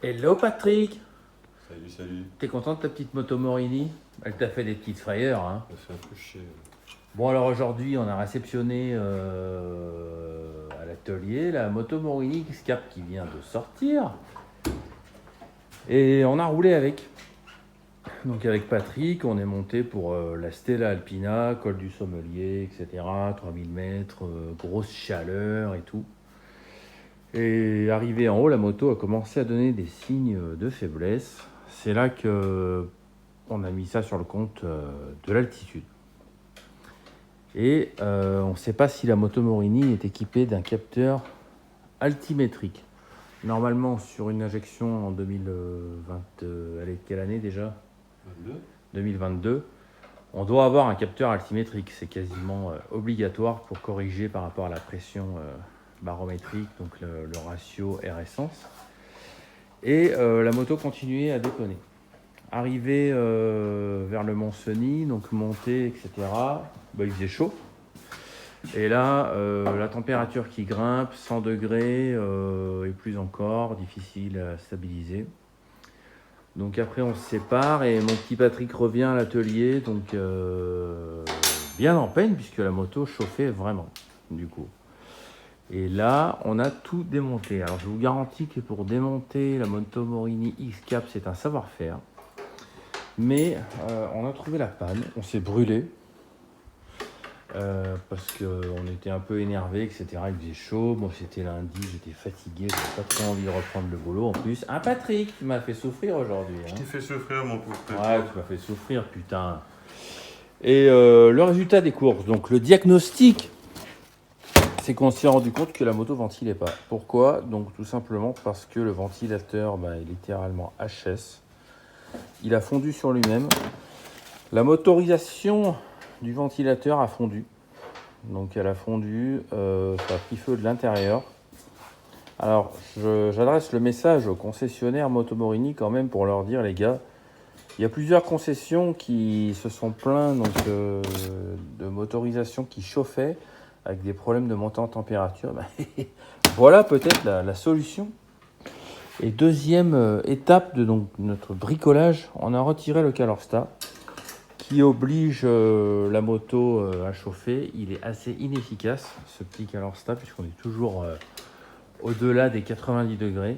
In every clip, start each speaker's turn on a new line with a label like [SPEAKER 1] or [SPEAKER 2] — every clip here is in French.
[SPEAKER 1] Hello Patrick,
[SPEAKER 2] Salut, salut.
[SPEAKER 1] t'es content de ta petite moto Morini? Elle t'a fait des petites frayeurs, hein.
[SPEAKER 2] Ça fait un peu chier.
[SPEAKER 1] Bon alors aujourd'hui on a réceptionné à l'atelier la moto Morini X-Cap qui vient de sortir. Et on a roulé avec. Donc avec Patrick, on est monté pour la Stella Alpina, col du Sommelier, etc. 3000 mètres, grosse chaleur et tout. Et arrivé en haut, la moto a commencé à donner des signes de faiblesse. C'est là que on a mis ça sur le compte de l'altitude. Et on ne sait pas si la moto Morini est équipée d'un capteur altimétrique. Normalement, sur une injection en 2020, elle est quelle année déjà?
[SPEAKER 2] 22.
[SPEAKER 1] 2022. On doit avoir un capteur altimétrique. C'est quasiment obligatoire pour corriger par rapport à la pression barométrique, donc le ratio air essence. Et la moto continuait à déconner. Arrivé vers le Mont Cenis, donc montée, etc., il faisait chaud. Et là, la température qui grimpe, 100 degrés et plus encore, difficile à stabiliser. Donc après, on se sépare et mon petit Patrick revient à l'atelier, donc bien en peine puisque la moto chauffait vraiment, du coup. Et là, on a tout démonté. Alors, je vous garantis que pour démonter la moto Morini X-Cap, c'est un savoir-faire. Mais on a trouvé la panne, on s'est brûlé. Parce qu'on était un peu énervé, etc. Il faisait chaud, bon c'était lundi, j'étais fatigué, j'avais pas trop envie de reprendre le boulot. En plus, un Patrick, tu m'as fait souffrir aujourd'hui.
[SPEAKER 2] Je
[SPEAKER 1] Hein.
[SPEAKER 2] t'ai fait souffrir, mon pauvre petit.
[SPEAKER 1] Ouais, tu m'as fait souffrir, putain. Et le résultat des courses, donc le diagnostic, c'est qu'on s'est rendu compte que la moto ventilait pas. Pourquoi? Donc tout simplement parce que le ventilateur est littéralement HS. Il a fondu sur lui-même. La motorisation du ventilateur a fondu. Donc elle a fondu, ça a pris feu de l'intérieur. Alors j'adresse le message aux concessionnaires Moto Morini quand même pour leur dire les gars, il y a plusieurs concessions qui se sont plaints de motorisation qui chauffait avec des problèmes de montée en température. Voilà peut-être la solution. Et deuxième étape de donc, notre bricolage, on a retiré le Calorstat qui oblige la moto à chauffer. Il est assez inefficace, ce petit Calorstat, puisqu'on est toujours au-delà des 90 degrés.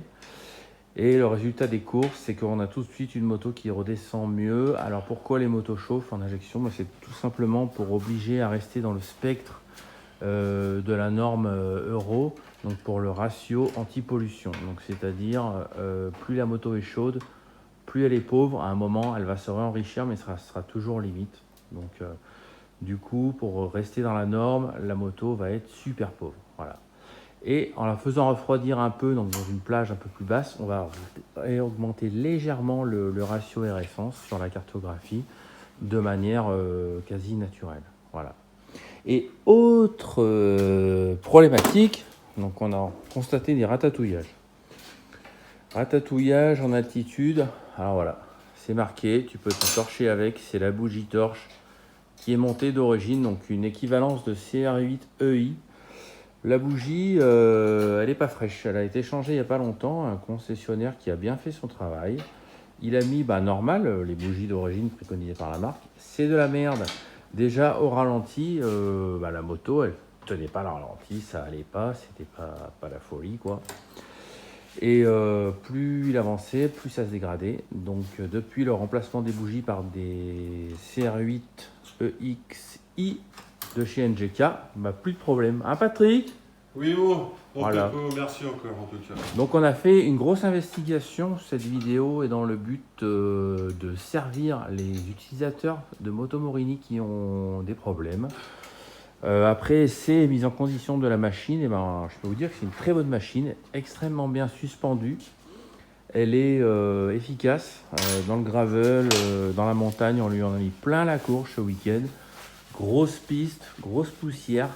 [SPEAKER 1] Et le résultat des courses, c'est qu'on a tout de suite une moto qui redescend mieux. Alors pourquoi les motos chauffent en injection? C'est tout simplement pour obliger à rester dans le spectre de la norme Euro, donc pour le ratio anti-pollution. Donc c'est-à-dire, plus la moto est chaude, plus elle est pauvre, à un moment, elle va se réenrichir, mais sera toujours limite. Donc, du coup, pour rester dans la norme, la moto va être super pauvre. Voilà. Et en la faisant refroidir un peu, donc dans une plage un peu plus basse, on va augmenter légèrement le ratio air essence sur la cartographie de manière quasi naturelle. Voilà. Et autre problématique, donc on a constaté des ratatouillages. Ratatouillage en altitude, alors voilà, c'est marqué, tu peux te torcher avec, c'est la bougie torche qui est montée d'origine, donc une équivalence de CR8EI. La bougie, elle n'est pas fraîche, elle a été changée il n'y a pas longtemps, un concessionnaire qui a bien fait son travail. Il a mis normal, les bougies d'origine préconisées par la marque, c'est de la merde. Déjà au ralenti, la moto, elle tenait pas le ralenti, ça allait pas, c'était pas la folie quoi. Et plus il avançait, plus ça se dégradait. Donc depuis le remplacement des bougies par des CR8EXI de chez NGK, plus de problème. Hein Patrick?
[SPEAKER 2] Oui, oh,
[SPEAKER 1] Voilà.
[SPEAKER 2] merci encore en tout cas.
[SPEAKER 1] Donc on a fait une grosse investigation. Cette vidéo est dans le but de servir les utilisateurs de Moto Morini qui ont des problèmes. Après essai et mise en condition de la machine, je peux vous dire que c'est une très bonne machine, extrêmement bien suspendue. Elle est efficace dans le gravel, dans la montagne. On lui en a mis plein la courge ce week-end. Grosse piste, grosse poussière.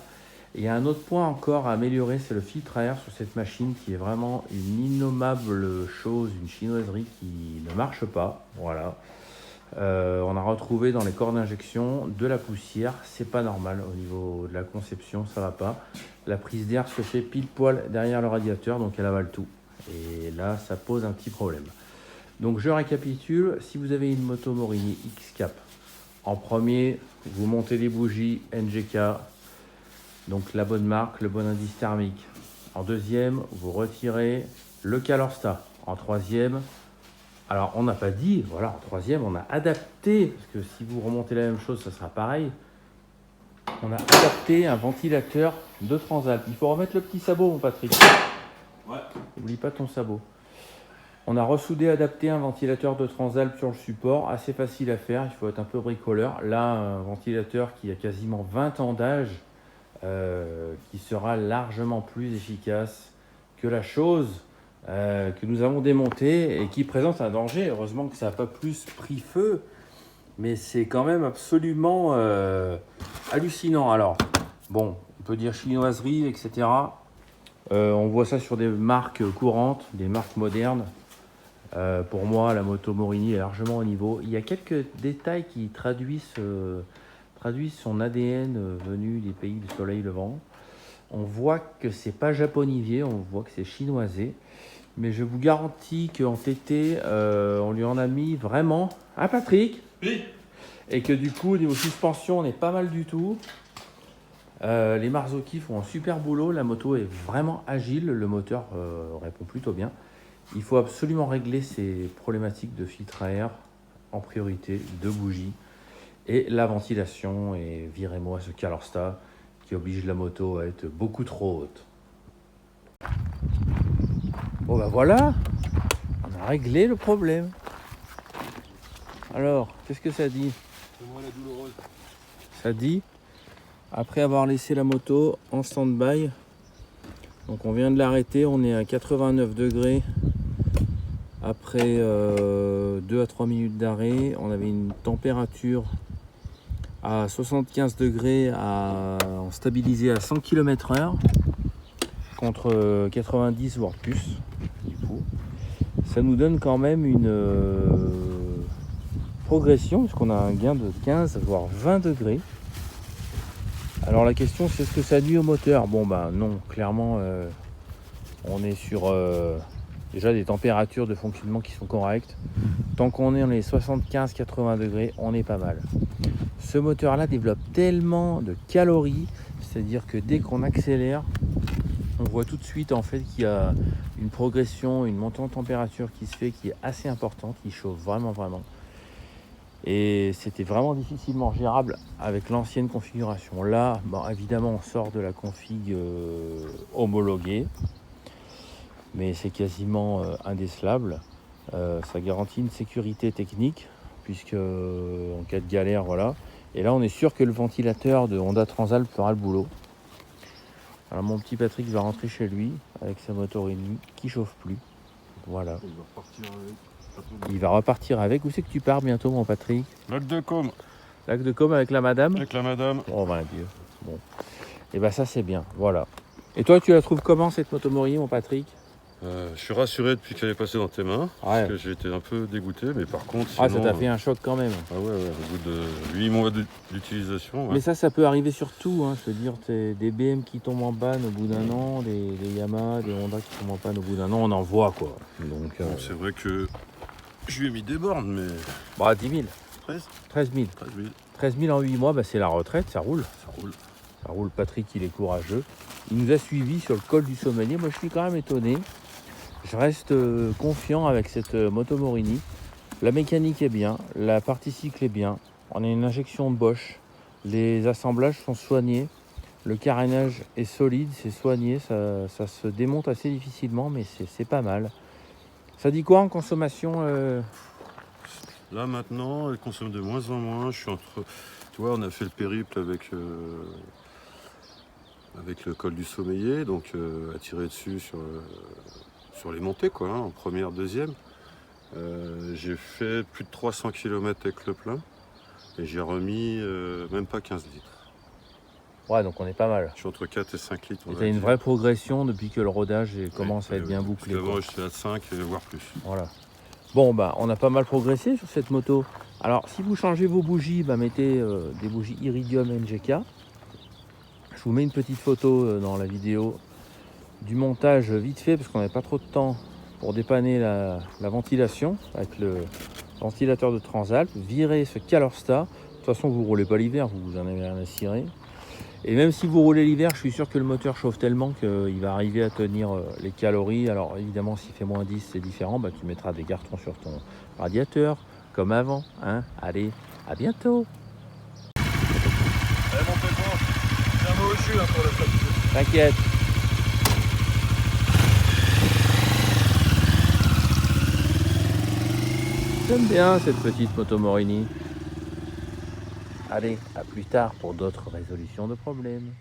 [SPEAKER 1] Et il y a un autre point encore à améliorer, c'est le filtre à air sur cette machine qui est vraiment une innommable chose, une chinoiserie qui ne marche pas. Voilà. On a retrouvé dans les corps d'injection de la poussière, c'est pas normal au niveau de la conception, ça va pas. La prise d'air se fait pile poil derrière le radiateur, donc elle avale tout. Et là, ça pose un petit problème. Donc je récapitule, si vous avez une moto Morini X-Cap, en premier, vous montez les bougies NGK, donc la bonne marque, le bon indice thermique. En deuxième, vous retirez le Calorsta. En troisième, alors on n'a pas dit, voilà, en troisième, on a adapté, parce que si vous remontez la même chose, ça sera pareil. On a adapté un ventilateur de Transalp. Il faut remettre le petit sabot, mon Patrick.
[SPEAKER 2] Ouais.
[SPEAKER 1] N'oublie pas ton sabot. On a ressoudé, adapté un ventilateur de Transalp sur le support, assez facile à faire, il faut être un peu bricoleur. Là, un ventilateur qui a quasiment 20 ans d'âge, qui sera largement plus efficace que la chose que nous avons démontée et qui présente un danger. Heureusement que ça n'a pas plus pris feu, mais c'est quand même absolument hallucinant. Alors, bon, on peut dire chinoiserie, etc. On voit ça sur des marques courantes, des marques modernes. Pour moi, la moto Morini est largement au niveau. Il y a quelques détails qui traduisent son ADN venu des pays du soleil levant. On voit que c'est pas japonifié, on voit que c'est chinoisé. Mais je vous garantis qu'en TT, on lui en a mis vraiment un Patrick.
[SPEAKER 2] Oui.
[SPEAKER 1] Et que du coup, au niveau suspension, on est pas mal du tout. Les Marzocchi font un super boulot. La moto est vraiment agile. Le moteur répond plutôt bien. Il faut absolument régler ces problématiques de filtre à air en priorité, de bougies et la ventilation. Et virez-moi ce Calorsta qui oblige la moto à être beaucoup trop haute. Bon ben voilà, on a réglé le problème. Alors, qu'est-ce que ça dit?
[SPEAKER 2] C'est moi la douloureuse.
[SPEAKER 1] Ça dit, après avoir laissé la moto en stand-by, donc on vient de l'arrêter, on est à 89 degrés. Après 2 à 3 minutes d'arrêt, on avait une température à 75 degrés en stabilisé à 100 km/h contre 90 voire plus. Du coup, ça nous donne quand même une progression puisqu'on a un gain de 15 voire 20 degrés. Alors la question c'est est-ce que ça nuit au moteur? Bon ben non, clairement on est sur déjà des températures de fonctionnement qui sont correctes. Tant qu'on est dans les 75-80 degrés, on est pas mal. Ce moteur-là développe tellement de calories, c'est-à-dire que dès qu'on accélère, on voit tout de suite en fait qu'il y a une progression, une montée en température qui se fait, qui est assez importante, qui chauffe vraiment. Et c'était vraiment difficilement gérable avec l'ancienne configuration. Là, bon, évidemment, on sort de la config homologuée. Mais c'est quasiment indécelable. Ça garantit une sécurité technique, puisque en cas de galère, voilà. Et là, on est sûr que le ventilateur de Honda Transalp fera le boulot. Alors mon petit Patrick va rentrer chez lui avec sa moto Morini qui chauffe plus. Voilà.
[SPEAKER 2] Il va repartir avec.
[SPEAKER 1] Il va repartir avec. Où c'est que tu pars bientôt, mon Patrick?
[SPEAKER 2] Lac de Com.
[SPEAKER 1] Lac de Com avec la madame?
[SPEAKER 2] Avec la madame.
[SPEAKER 1] Oh ben Dieu. Bon. Et ben ça c'est bien. Voilà. Et toi, tu la trouves comment cette moto Morini, mon Patrick?
[SPEAKER 2] Je suis rassuré depuis qu'elle est passée dans tes mains.
[SPEAKER 1] Ouais.
[SPEAKER 2] Parce que j'ai été un peu dégoûté, mais par contre.
[SPEAKER 1] Ah,
[SPEAKER 2] Sinon,
[SPEAKER 1] ça t'a fait un choc quand même.
[SPEAKER 2] Ah ouais, au bout de 8 mois d'utilisation. Ouais.
[SPEAKER 1] Mais ça peut arriver sur tout. Hein. Je veux dire, des BM qui tombent en panne au bout d'un an, des Yamaha, des Honda qui tombent en panne au bout d'un an, on en voit quoi. Donc,
[SPEAKER 2] Bon, c'est vrai que je lui ai mis des bornes, mais.
[SPEAKER 1] Bah, 10 000.
[SPEAKER 2] 13
[SPEAKER 1] 13 000.
[SPEAKER 2] 13 000.
[SPEAKER 1] 13 000 en 8 mois, bah, c'est la retraite, ça roule.
[SPEAKER 2] Ça roule.
[SPEAKER 1] Ça roule, Patrick, il est courageux. Il nous a suivis sur le col du Sommelier. Moi, je suis quand même étonné. Je reste confiant avec cette moto Morini. La mécanique est bien, la partie cycle est bien. On a une injection Bosch. Les assemblages sont soignés. Le carénage est solide, c'est soigné. Ça se démonte assez difficilement, mais c'est pas mal. Ça dit quoi en consommation
[SPEAKER 2] Là maintenant, elle consomme de moins en moins. Je suis entre. Tu vois, on a fait le périple avec le col du Sommeiller, donc à tirer dessus sur les montées, quoi, hein, en première, deuxième. J'ai fait plus de 300 km avec le plein et j'ai remis même pas 15 litres.
[SPEAKER 1] Ouais, donc on est pas mal.
[SPEAKER 2] Je suis entre 4 et 5 litres.
[SPEAKER 1] Et t'as une vraie progression depuis que le rodage commence à être bien bouclé.
[SPEAKER 2] Avant, j'étais à 5 voire plus.
[SPEAKER 1] Voilà. Bon, bah, on a pas mal progressé sur cette moto. Alors, si vous changez vos bougies, bah, mettez des bougies Iridium NGK. Je vous mets une petite photo dans la vidéo du montage vite fait, parce qu'on n'avait pas trop de temps pour dépanner la ventilation avec le ventilateur de Transalp. Virez ce Calorsta. De toute façon, vous ne roulez pas l'hiver, vous en avez rien à cirer. Et même si vous roulez l'hiver, je suis sûr que le moteur chauffe tellement qu'il va arriver à tenir les calories. Alors évidemment, s'il fait moins 10, c'est différent. Bah, tu mettras des cartons sur ton radiateur, comme avant. Hein. Allez, à bientôt.
[SPEAKER 2] Allez, mon pépon, c'est un mauvais jus pour le facture.
[SPEAKER 1] T'inquiète. J'aime bien cette petite moto Morini. Allez, à plus tard pour d'autres résolutions de problèmes.